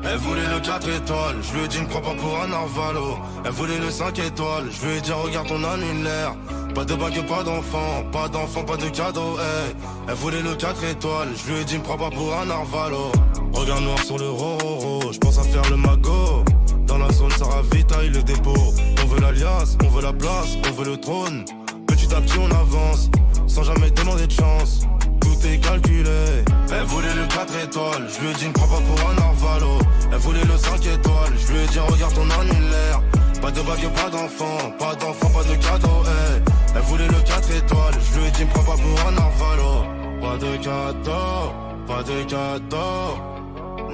Elle voulait le 4 étoiles, je lui ai dit ne crois pas pour un Arvalo. Elle voulait le 5 étoiles, je lui ai dit regarde ton annulaire. Pas de bague, pas d'enfant, pas d'enfant, pas de cadeau, hey. Elle voulait le 4 étoiles, je lui ai dit ne crois pas pour un Arvalo. Regard noir sur le roro, je pense à faire le magot. Dans la zone ça ravitaille le dépôt. On veut l'alias, on veut la place, on veut le trône. Petit à petit on avance, sans jamais demander de chance. Tout est calculé. Elle voulait le 4 étoiles, je lui ai dit ne crois pas pour un Arvalo. Elle voulait le 5 étoiles, je lui ai dit regarde ton annulaire. Pas de bague, pas d'enfant, pas d'enfant, pas de cadeau, hey. Elle voulait le 4 étoiles, je lui ai dit ne crois pas pour un Arvalo. Pas de cadeau, pas de cadeau.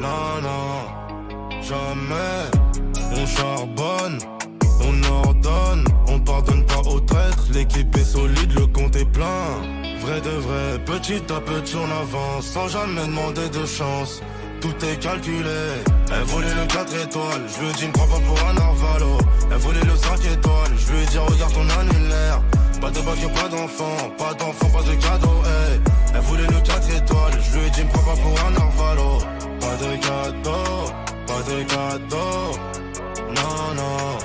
Non, non, jamais. On charbonne, on ordonne, on pardonne pas aux traîtres. L'équipe est solide, le compte est plein. Vrai de vrai, petit à petit on avance, sans jamais demander de chance. Tout est calculé. Elle voulait le 4 étoiles, je lui ai dit ne crois pas pour un Arvalo. Elle voulait le 5 étoiles, je lui ai dit regarde ton annulaire. Pas de bague, pas d'enfant, pas d'enfant, pas de cadeau, hey. Elle voulait le 4 étoiles, je lui ai dit ne crois pas pour un Arvalo. Pas de cadeau, pas de cadeau. Non, non,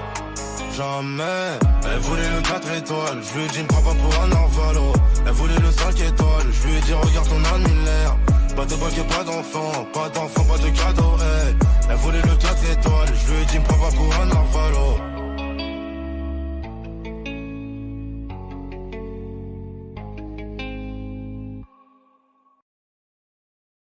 jamais. Elle voulait le 4 étoiles, je lui ai dit ne crois pas pour un Arvalo. Elle voulait le 5 étoiles, je lui ai dit regarde ton annulaire. Pas de bague, pas d'enfant, pas d'enfant, pas de cadeau, hey.